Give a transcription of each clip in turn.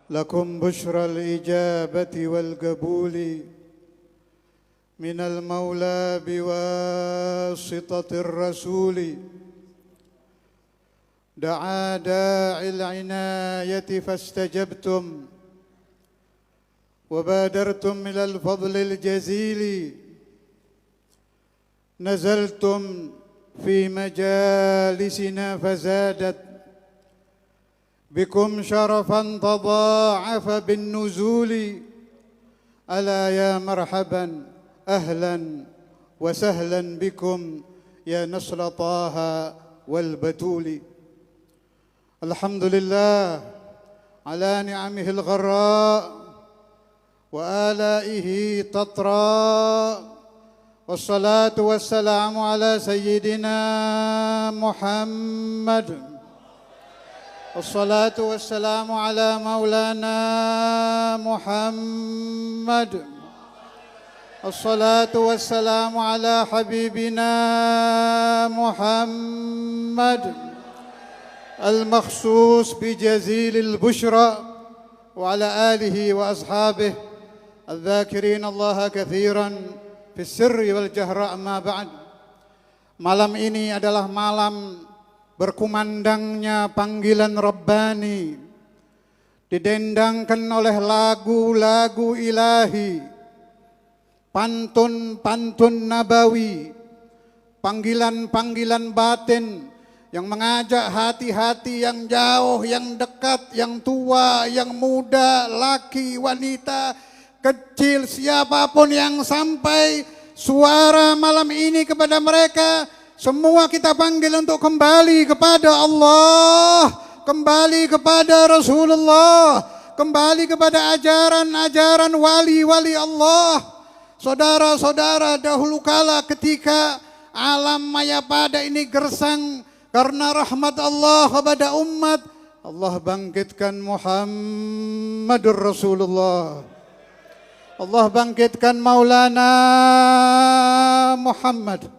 لكم بشرى الإجابة والقبول من المولى بواسطة الرسول. دعا داعي العناية فاستجبتم وبادرتم إلى الفضل الجزيل. نزلتم في مجالسنا فزادت بكم شرفا تضاعف بالنزول. ألا يا مرحبا أهلا وسهلا بكم يا نسل طه والبتول. الحمد لله على نعمه الغراء وآلائه تطرى، والصلاة والسلام على سيدنا محمد، والصلاة والسلام على مولانا محمد، الصلاة والسلام على حبيبنا محمد المخصوص بجزيل البشرى، وعلى آله وأصحابه الذاكرين الله كثيرا في السر والجهر. أما بعد. Malam ini adalah malam berkumandangnya panggilan Rabbani, didendangkan oleh lagu-lagu ilahi, pantun-pantun nabawi, panggilan-panggilan batin yang mengajak hati-hati yang jauh, yang dekat, yang tua, yang muda, laki, wanita, kecil, siapapun yang sampai suara malam ini kepada mereka, semua kita panggil untuk kembali kepada Allah, kembali kepada Rasulullah, kembali kepada ajaran-ajaran wali-wali Allah. Saudara-saudara, dahulu kala ketika alam Mayapada ini gersang karena rahmat Allah kepada umat, Allah bangkitkan Muhammadur Rasulullah. Allah bangkitkan Maulana Muhammad.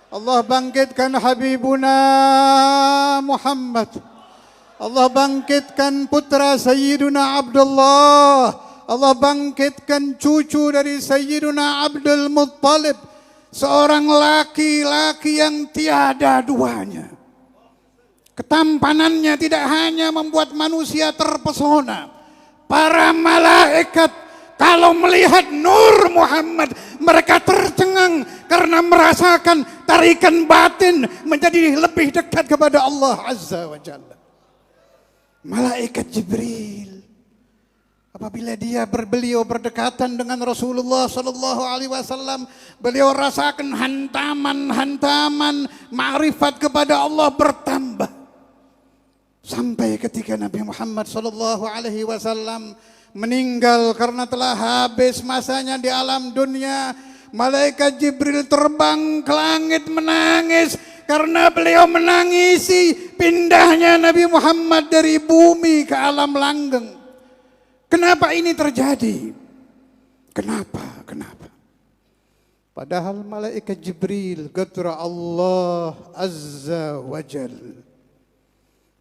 Allah bangkitkan Habibuna Muhammad. Allah bangkitkan putra Sayyiduna Abdullah. Allah bangkitkan cucu dari Sayyiduna Abdul Muttalib, seorang laki-laki yang tiada duanya. Ketampanannya tidak hanya membuat manusia terpesona, para malaikat kalau melihat Nur Muhammad, mereka tercengang karena merasakan tarikan batin menjadi lebih dekat kepada Allah Azza wa Jalla. Malaikat Jibril, apabila beliau berdekatan dengan Rasulullah sallallahu alaihi wasallam, beliau rasakan hantaman ma'rifat kepada Allah bertambah. Sampai ketika Nabi Muhammad sallallahu alaihi wasallam meninggal karena telah habis masanya di alam dunia, malaikat Jibril terbang ke langit menangis karena beliau menangisi pindahnya Nabi Muhammad dari bumi ke alam langgeng. Kenapa ini terjadi? Kenapa? Padahal malaikat Jibril gatra Allah Azza wa Jal.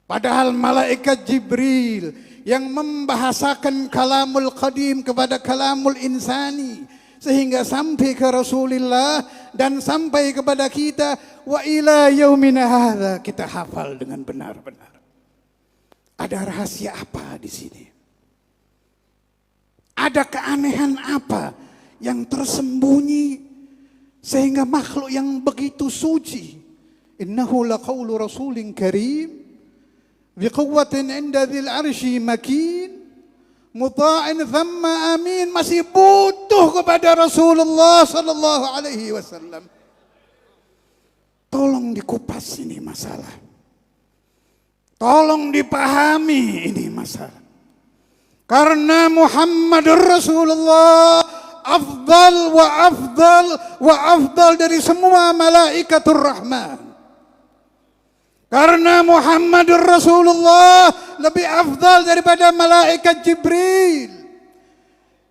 Padahal malaikat Jibril yang membahasakan kalamul qadim kepada kalamul insani, sehingga sampai ke Rasulullah dan sampai kepada kita, wa ila yaumina hadza, kita hafal dengan benar-benar. Ada rahasia apa di sini? Ada keanehan apa yang tersembunyi sehingga makhluk yang begitu suci, innahu laqaulu rasulin karim biquwwatin inda dzil arsy makin muta'in thamma amin, masih butuh kepada Rasulullah sallallahu alaihi wasallam. Tolong dikupas ini masalah. Tolong dipahami ini masalah. Karena Muhammadur Rasulullah afdal wa afdal dari semua malaikatur rahman. Karena Muhammadur Rasulullah lebih afdal daripada malaikat Jibril.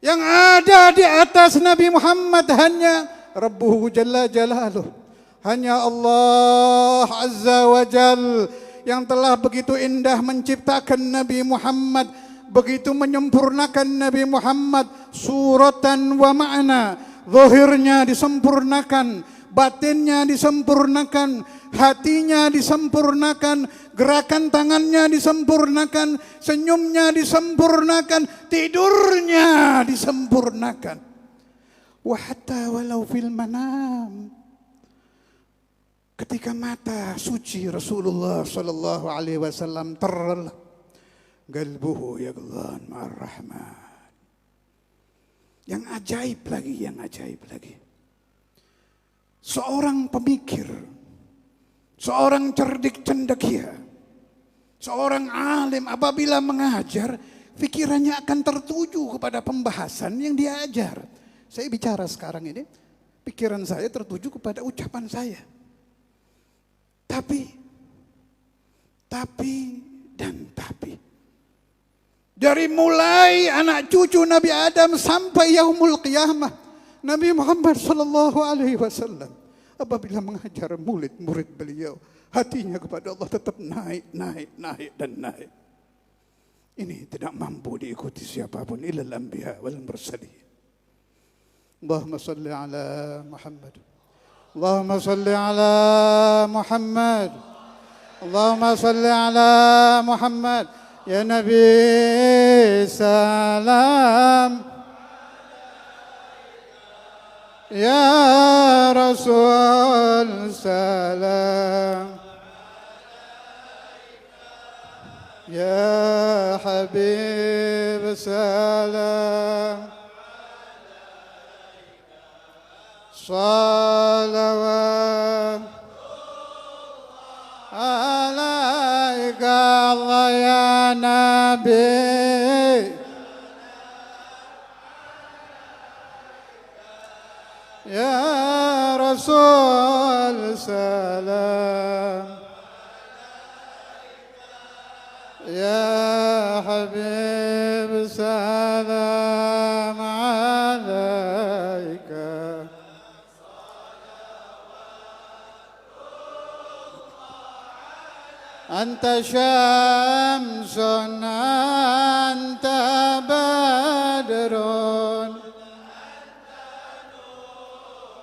Yang ada di atas Nabi Muhammad hanya Rabbuhu Jalla Jalaluh, hanya Allah Azza wa Jal yang telah begitu indah menciptakan Nabi Muhammad. begitu menyempurnakan Nabi Muhammad suratan wa ma'na. Zahirnya disempurnakan, batinnya disempurnakan, hatinya disempurnakan, gerakan tangannya disempurnakan, senyumnya disempurnakan, tidurnya disempurnakan. Wa hatta walau fil manam, ketika mata suci Rasulullah sallallahu alaihi wasallam terlelap, qalbuhu yaglan ma'ar rahman. Yang ajaib lagi. Seorang pemikir, seorang cerdik cendekia, seorang alim apabila mengajar, pikirannya akan tertuju kepada pembahasan yang dia ajar. Saya bicara sekarang ini, pikiran saya tertuju kepada ucapan saya. Tapi. Dari mulai anak cucu Nabi Adam sampai yaumul qiyamah, Nabi Muhammad sallallahu alaihi wasallam apabila mengajar murid-murid beliau, hatinya kepada Allah tetap naik dan naik. Ini tidak mampu diikuti siapapun illal anbiya wal mursalin. Allahumma salli ala Muhammad. Allahumma salli ala Muhammad. Allahumma salli ala Muhammad. Ya Nabi salam, ya Rasul salam, ya Habib salam, salawat alaika Allah ya Nabi, ya Rasul salam, ya Habib salam alaika. Anta syamsun, anta badrun,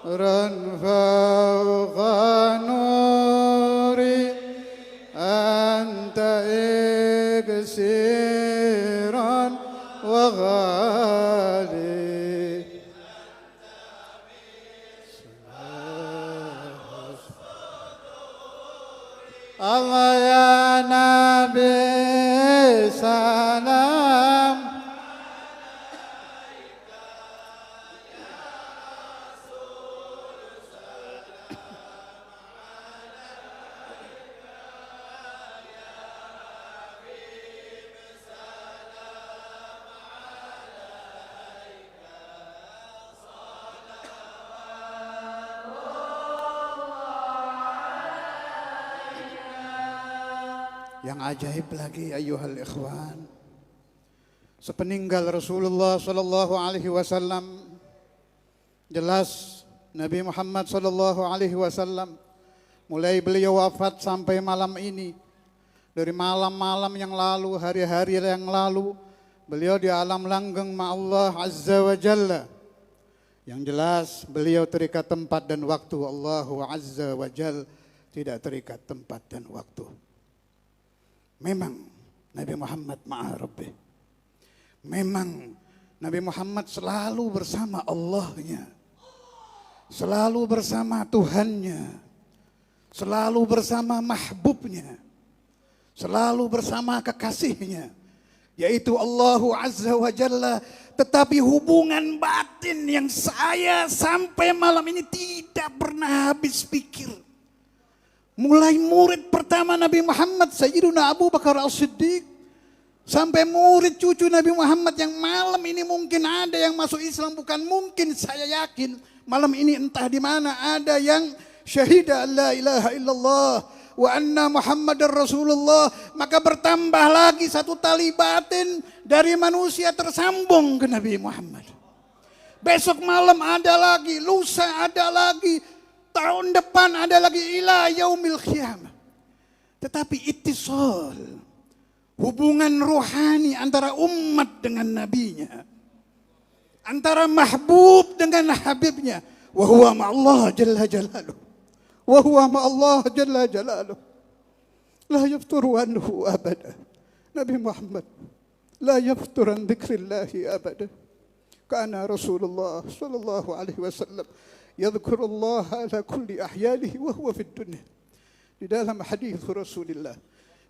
nurun fawqa nuri, anta iksirun wa ghali. Allah ya Nabi salam, yang ajaib lagi ayyuhal ikhwan, sepeninggal Rasulullah sallallahu alaihi wasallam, jelas Nabi Muhammad sallallahu alaihi wasallam mulai beliau wafat sampai malam ini, dari malam-malam yang lalu, hari-hari yang lalu, beliau di alam langgeng ma Allah azza wa jalla. Yang jelas beliau terikat tempat dan waktu. Allahu azza wa jalla tidak terikat tempat dan waktu. Memang Nabi Muhammad ma'a Rabbih. Memang Nabi Muhammad selalu bersama Allahnya, selalu bersama Tuhannya, selalu bersama mahbubnya, selalu bersama kekasihnya, yaitu Allahu Azza wa Jalla. Tetapi hubungan batin yang saya sampai malam ini tidak pernah habis pikir. Mulai murid pertama Nabi Muhammad Sayyiduna Abu Bakar As-Siddiq, sampai murid cucu Nabi Muhammad yang malam ini mungkin ada yang masuk Islam, bukan mungkin, saya yakin malam ini entah di mana ada yang syahida la ilaha illallah wa anna Muhammadar Rasulullah, maka bertambah lagi satu tali batin dari manusia tersambung ke Nabi Muhammad. Besok malam ada lagi, lusa ada lagi, tahun depan ada lagi, ila yaumil qiyamah. Tetapi ittisal, hubungan rohani antara umat dengan nabinya, antara mahbub dengan habibnya. Wa huwa ma'allah jalla jalaluh, wa huwa ma'allah jalla jalaluh, la yafturu anhu abada. Nabi Muhammad la yaftur an dzikrillahi abada. Kana Rasulullah sallallahu alaihi wasallam yadhkurullah ala kulli ahyanihi wa huwa fid dunya. Di dalam hadis Rasulullah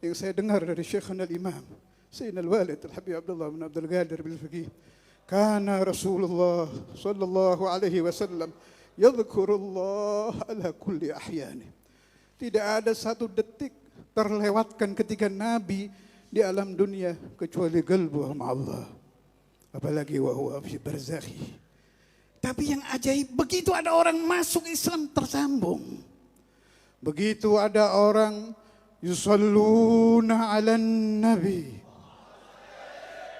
yang saya dengar dari Syekhana al-Imam Sayyidina al-Walid Al-Habib Abdullah bin Abdul Qadir bil Faqih, kana Rasulullah sallallahu alaihi wasallam yadhkurullah ala kulli ahyani. Tidak ada satu detik terlewatkan ketika Nabi di alam dunia kecuali qalbu sama Allah, apalagi wa huwa fi barzakhi. Tapi yang ajaib, begitu ada orang masuk Islam tersambung. Begitu ada orang yusalluna ala nabi,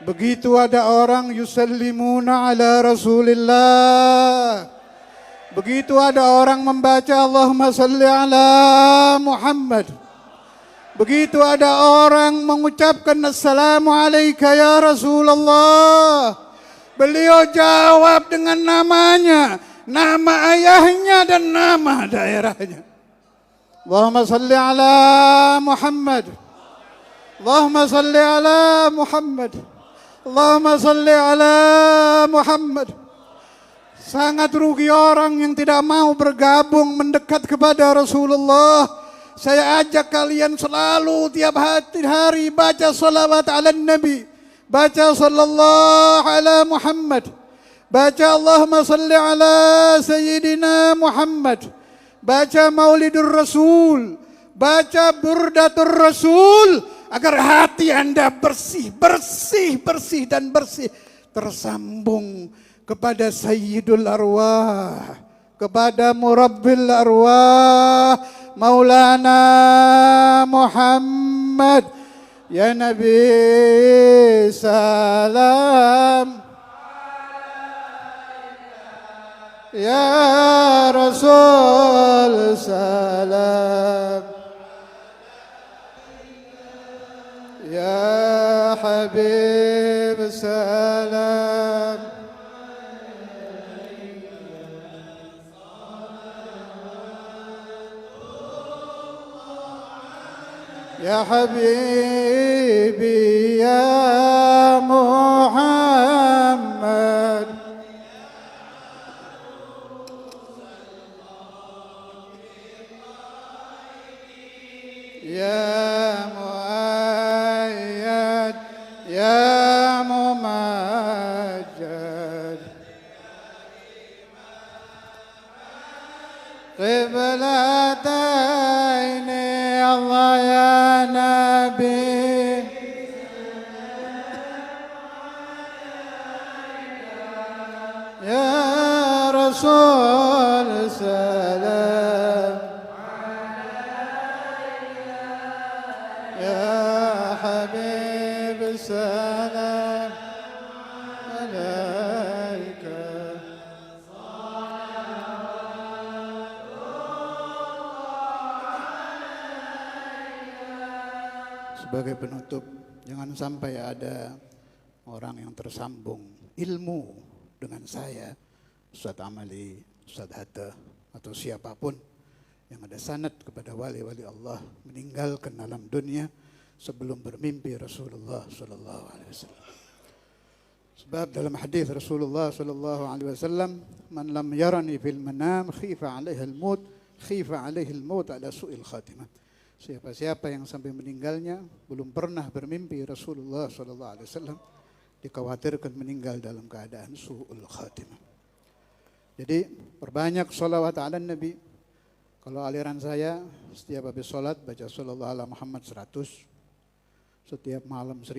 begitu ada orang yusallimuna ala Rasulillah, begitu ada orang membaca Allahumma salli ala Muhammad, begitu ada orang mengucapkan assalamu alayka ya Rasulullah, beliau jawab dengan namanya, nama ayahnya dan nama daerahnya. Allahumma salli ala Muhammad, Allahumma salli ala Muhammad, Allahumma salli ala Muhammad. Sangat rugi orang yang tidak mau bergabung mendekat kepada Rasulullah. Saya ajak kalian selalu tiap hari baca salawat ala Nabi, baca sallallahu ala Muhammad, baca Allahumma salli ala Sayyidina Muhammad, baca Maulidur Rasul, baca Burdatur Rasul, agar hati Anda bersih, bersih, bersih dan bersih, tersambung kepada Sayyidul Arwah, kepada Murabbil Arwah, Maulana Muhammad. Ya Nabi salam, ya Rasul salam, ya Habib salam, ya Habibi ya Muhammad, ya Muayyad ya Mumajjad, Qiblataini Allah ya Nabi, ya Rasul salam, ya Habib salam alaika. Sebagai penutup, jangan sampai ada orang yang tersambung ilmu dengan saya, Ustadz Amali, Ustadz Hatta, atau siapapun yang ada sanad kepada wali-wali Allah meninggalkan alam dunia sebelum bermimpi Rasulullah sallallahu alaihi wasallam. Sebab dalam hadis Rasulullah sallallahu alaihi wasallam, man lam yarani fil manam khifa alaihi al-maut, khifa alaihi al-maut ala su'il khatimah. Siapa-siapa yang sampai meninggalnya belum pernah bermimpi Rasulullah sallallahu alaihi wasallam, dikhawatirkan meninggal dalam keadaan su'ul khatimah. Jadi perbanyak salawat ala Nabi. Kalau aliran saya, setiap habis sholat baca sallallahu ala Muhammad 100, setiap malam 1000,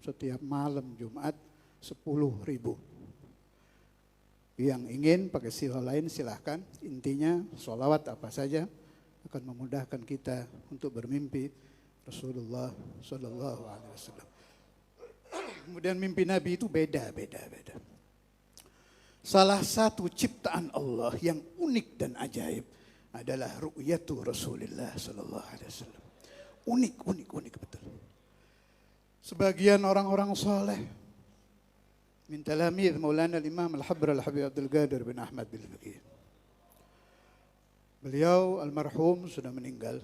setiap malam Jumat 10.000. Yang ingin pakai sila lain silahkan. Intinya salawat apa saja akan memudahkan kita untuk bermimpi Rasulullah sallallahu alaihi wasallam. Kemudian mimpi Nabi itu beda. Salah satu ciptaan Allah yang unik dan ajaib adalah ru'yatu Rasulullah sallallahu alaihi wasallam. Unik betul. sebagian orang-orang saleh min talamidh Maulana al-Imam al-Habr al-Habib Abdul Qadir bin Ahmad al-Faqih. Beliau almarhum sudah meninggal.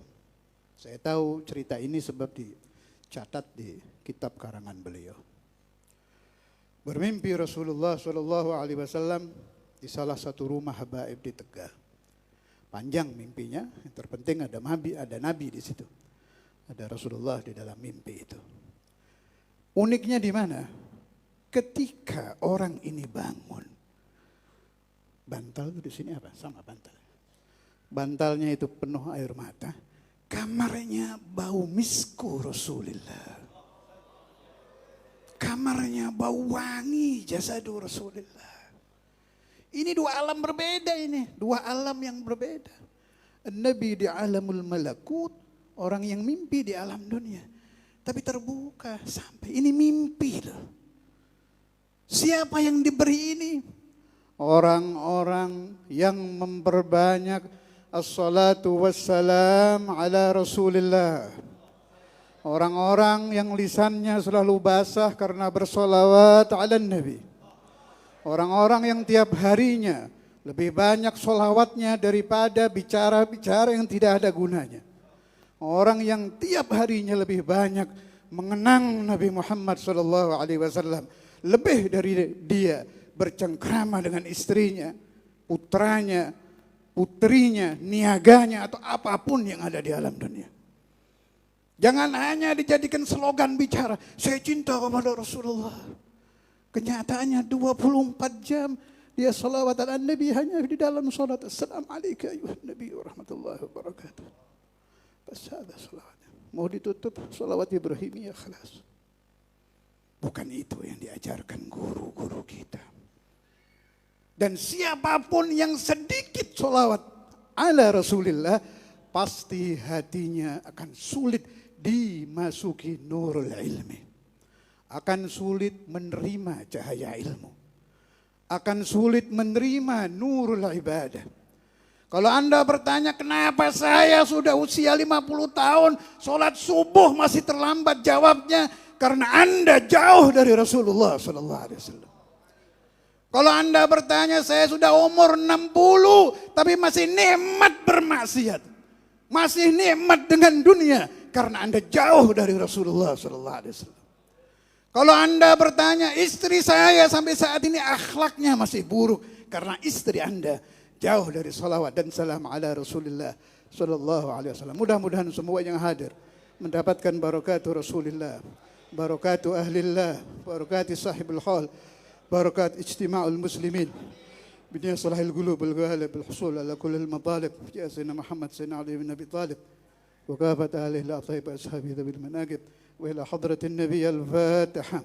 Saya tahu cerita ini sebab dicatat di kitab karangan beliau. Bermimpi Rasulullah Shallallahu Alaihi Wasallam di salah satu rumah habaib di Tegal. Panjang mimpinya, yang terpenting ada nabi di situ. Ada Rasulullah di dalam mimpi itu. Uniknya di mana? Ketika orang ini bangun, bantal di sini apa? Sama bantal. Bantalnya itu penuh air mata. Kamarnya bau misku Rasulullah. Kamarnya bau wangi jasadu Rasulullah. Ini dua alam berbeda ini. Dua alam yang berbeda. Nabi di alamul malakut. Orang yang mimpi di alam dunia. Tapi terbuka sampai ini mimpi loh. Siapa yang diberi ini? Orang-orang yang memperbanyak as-salatu wassalam ala Rasulillah. Orang-orang yang lisannya selalu basah karena bersolawat ala Nabi. Orang-orang yang tiap harinya lebih banyak solawatnya daripada bicara-bicara yang tidak ada gunanya. Orang yang tiap harinya lebih banyak mengenang Nabi Muhammad SAW. Lebih dari dia bercengkrama dengan istrinya, putranya, putrinya, niaganya, atau apapun yang ada di alam dunia. Jangan hanya dijadikan slogan bicara, saya cinta kepada Rasulullah. Kenyataannya 24 jam dia salawat ala Nabi hanya di dalam salat. Assalamualaikum ayuhan Nabi warahmatullahi wabarakatuh. Bas ada salawatnya. Mau ditutup salawat Ibrahimiyah khalas. Bukan itu yang diajarkan guru-guru kita. Dan siapapun yang sedikit salawat ala Rasulullah, pasti hatinya akan sulit dimasuki nurul ilmi. Akan sulit menerima cahaya ilmu. Akan sulit menerima nurul ibadah. Kalau Anda bertanya kenapa saya sudah usia 50 tahun sholat subuh masih terlambat, jawabnya karena Anda jauh dari Rasulullah SAW. Kalau Anda bertanya saya sudah umur 60 tapi masih nikmat bermaksiat. Masih nikmat dengan dunia karena Anda jauh dari Rasulullah SAW. Kalau Anda bertanya istri saya sampai saat ini akhlaknya masih buruk karena istri Anda jauh dari salawat dan salam ala Rasulullah SAW. Mudah-mudahan semua yang hadir mendapatkan barakatuh Rasulullah, barakatuh ahlillah, barakatuh sahibul hal, barakat ijtima'ul muslimin. Bidnya salahil qulub al-ghalib al-husul ala kulli al-matalib. Ya Sayyidina Muhammad Sayyidina Ali bin Abi Talib. وكافة أهله الأطيب أصحابه ذوي المناقب وإلى حضرة النبي الفاتحة.